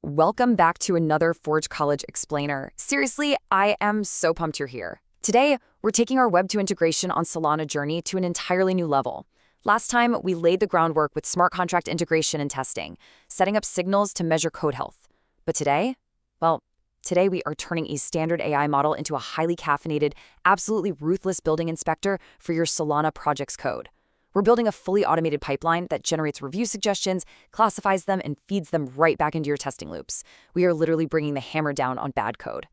Welcome back to another Forge College Explainer. Seriously, I am so pumped you're here. Today, we're taking our Web2 integration on Solana journey to an entirely new level. Last time, we laid the groundwork with smart contract integration and testing, setting up signals to measure code health. But today, today we are turning a standard AI model into a highly caffeinated, absolutely ruthless building inspector for your Solana project's code. We're building a fully automated pipeline that generates review suggestions, classifies them, and feeds them right back into your testing loops. We are literally bringing the hammer down on bad code.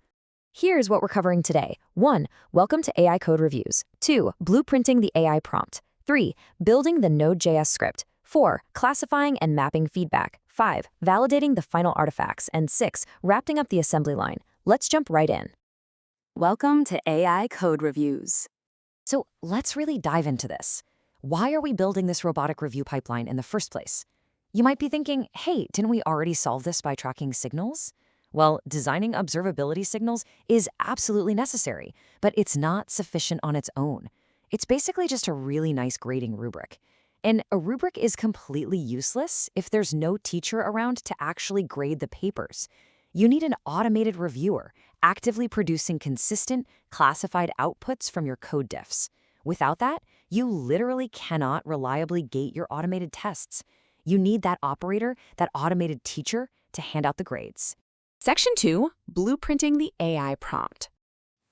Here's what we're covering today. 1. Welcome to AI code reviews. 2. Blueprinting the AI prompt. 3. Building the Node.js script. 4. Classifying and mapping feedback. 5. Validating the final artifacts. And 6. Wrapping up the assembly line. Let's jump right in. Welcome to AI code reviews. So let's really dive into this. Why are we building this robotic review pipeline in the first place? You might be thinking, hey, didn't we already solve this by tracking signals? Well, designing observability signals is absolutely necessary, but it's not sufficient on its own. It's basically just a really nice grading rubric. And a rubric is completely useless if there's no teacher around to actually grade the papers. You need an automated reviewer, actively producing consistent, classified outputs from your code diffs. Without that, you literally cannot reliably gate your automated tests. You need that operator, that automated teacher, to hand out the grades. Section 2, Blueprinting the AI prompt.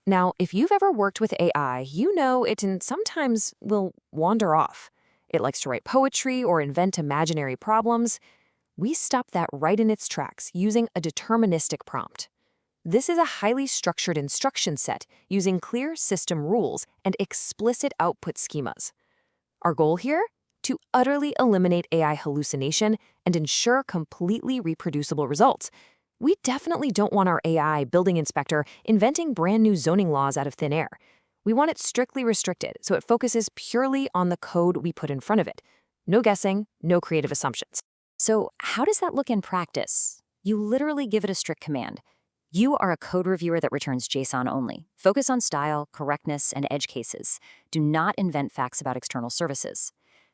Now, if you've ever worked with AI, you know it sometimes will wander off. It likes to write poetry or invent imaginary problems. We stop that right in its tracks using a deterministic prompt. This is a highly structured instruction set using clear system rules and explicit output schemas. Our goal here? To utterly eliminate AI hallucination and ensure completely reproducible results. We definitely don't want our AI building inspector inventing brand new zoning laws out of thin air. We want it strictly restricted so it focuses purely on the code we put in front of it. No guessing, no creative assumptions. So how does that look in practice? You literally give it a strict command. You are a code reviewer that returns JSON only. Focus on style, correctness, and edge cases. Do not invent facts about external services.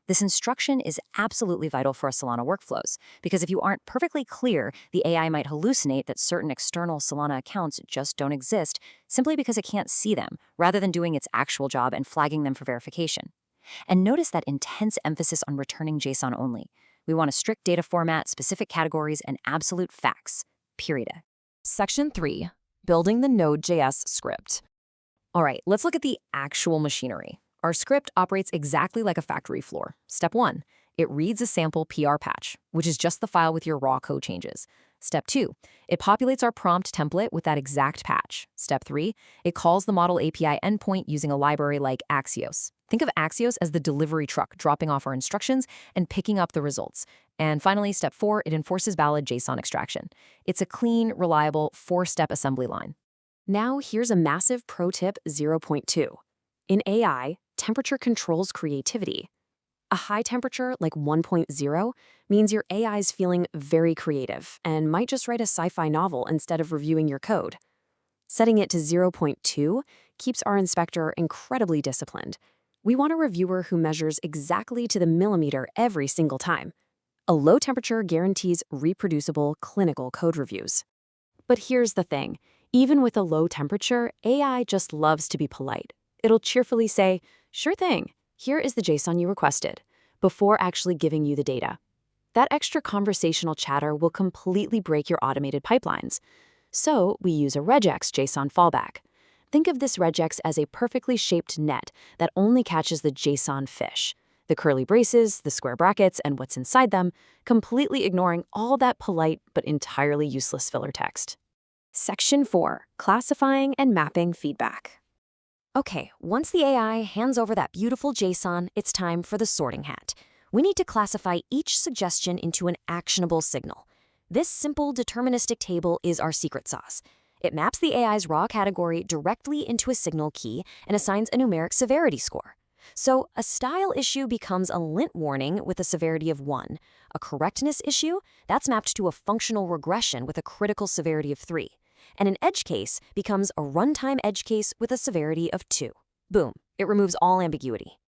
This instruction is absolutely vital for our Solana workflows, because if you aren't perfectly clear, the AI might hallucinate that certain external Solana accounts just don't exist simply because it can't see them, rather than doing its actual job and flagging them for verification. And notice that intense emphasis on returning JSON only. We want a strict data format, specific categories, and absolute facts, period. Section 3, Building the Node.js script. All right, let's look at the actual machinery. Our script operates exactly like a factory floor. Step 1, it reads a sample PR patch, which is just the file with your raw code changes. Step 2, it populates our prompt template with that exact patch. Step 3, it calls the model API endpoint using a library like Axios. Think of Axios as the delivery truck dropping off our instructions and picking up the results. And finally, step 4, it enforces valid JSON extraction. It's a clean, reliable, 4-step assembly line. Now here's a massive pro tip 0.2. In AI, temperature controls creativity. A high temperature like 1.0 means your AI is feeling very creative and might just write a sci-fi novel instead of reviewing your code. Setting it to 0.2 keeps our inspector incredibly disciplined. We want a reviewer who measures exactly to the millimeter every single time. A low temperature guarantees reproducible clinical code reviews. But here's the thing. Even with a low temperature, AI just loves to be polite. It'll cheerfully say, "Sure thing, here is the JSON you requested," before actually giving you the data. That extra conversational chatter will completely break your automated pipelines. So we use a regex JSON fallback. Think of this regex as a perfectly shaped net that only catches the JSON fish. The curly braces, the square brackets, and what's inside them, completely ignoring all that polite but entirely useless filler text. Section 4, Classifying and mapping feedback. Okay, once the AI hands over that beautiful JSON, it's time for the sorting hat. We need to classify each suggestion into an actionable signal. This simple deterministic table is our secret sauce. It maps the AI's raw category directly into a signal key and assigns a numeric severity score. So a style issue becomes a lint warning with a severity of 1. A correctness issue, that's mapped to a functional regression with a critical severity of 3. And an edge case becomes a runtime edge case with a severity of 2. Boom, it removes all ambiguity.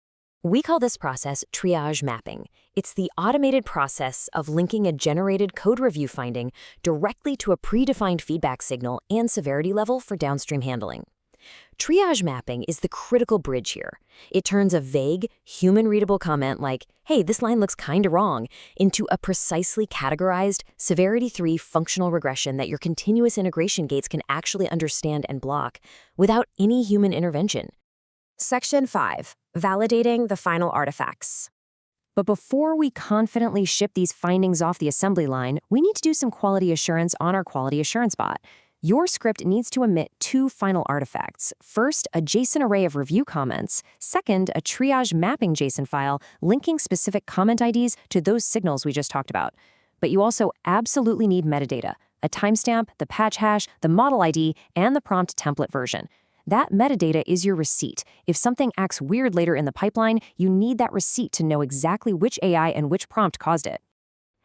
We call this process triage mapping. It's the automated process of linking a generated code review finding directly to a predefined feedback signal and severity level for downstream handling. Triage mapping is the critical bridge here. It turns a vague, human-readable comment like, hey, this line looks kinda wrong, into a precisely categorized, severity-3 functional regression that your continuous integration gates can actually understand and block without any human intervention. Section 5. Validating the final artifacts. But before we confidently ship these findings off the assembly line, we need to do some quality assurance on our quality assurance bot. Your script needs to emit two final artifacts. First, a JSON array of review comments. Second, a triage mapping JSON file linking specific comment IDs to those signals we just talked about. But you also absolutely need metadata, a timestamp, the patch hash, the model ID, and the prompt template version. That metadata is your receipt. If something acts weird later in the pipeline, you need that receipt to know exactly which AI and which prompt caused it.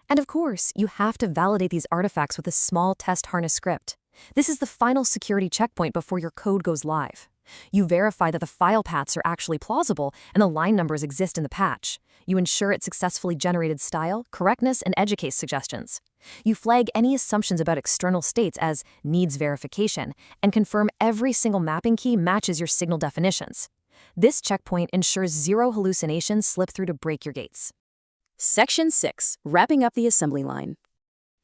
And of course, you have to validate these artifacts with a small test harness script. This is the final security checkpoint before your code goes live. You verify that the file paths are actually plausible and the line numbers exist in the patch. You ensure it successfully generated style, correctness, and edge case suggestions. You flag any assumptions about external states as needs verification and confirm every single mapping key matches your signal definitions. This checkpoint ensures zero hallucinations slip through to break your gates. Section 6. Wrapping up the assembly line.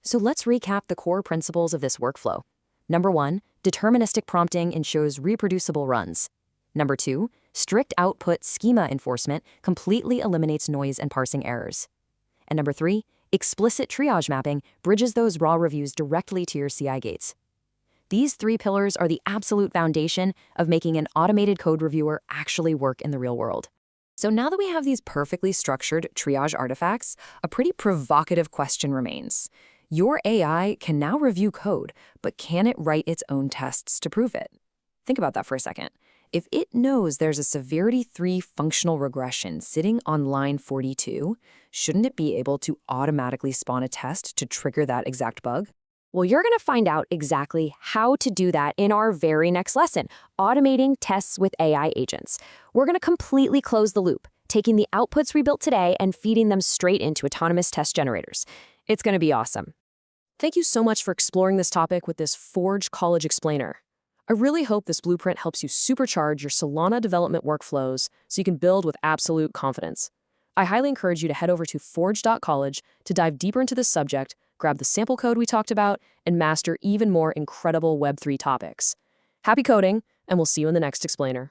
So let's recap the core principles of this workflow. Number 1, deterministic prompting ensures reproducible runs. Number 2, strict output schema enforcement completely eliminates noise and parsing errors. And number 3, explicit triage mapping bridges those raw reviews directly to your CI gates. These 3 pillars are the absolute foundation of making an automated code reviewer actually work in the real world. So now that we have these perfectly structured triage artifacts, a pretty provocative question remains. Your AI can now review code, but can it write its own tests to prove it? Think about that for a second. If it knows there's a severity-3 functional regression sitting on line 42, shouldn't it be able to automatically spawn a test to trigger that exact bug? Well, you're going to find out exactly how to do that in our very next lesson, automating tests with AI agents. We're going to completely close the loop, taking the outputs we built today and feeding them straight into autonomous test generators. It's going to be awesome. Thank you so much for exploring this topic with this Forge College Explainer. I really hope this blueprint helps you supercharge your Solana development workflows so you can build with absolute confidence. I highly encourage you to head over to forge.college to dive deeper into this subject, grab the sample code we talked about, and master even more incredible Web3 topics. Happy coding, and we'll see you in the next explainer.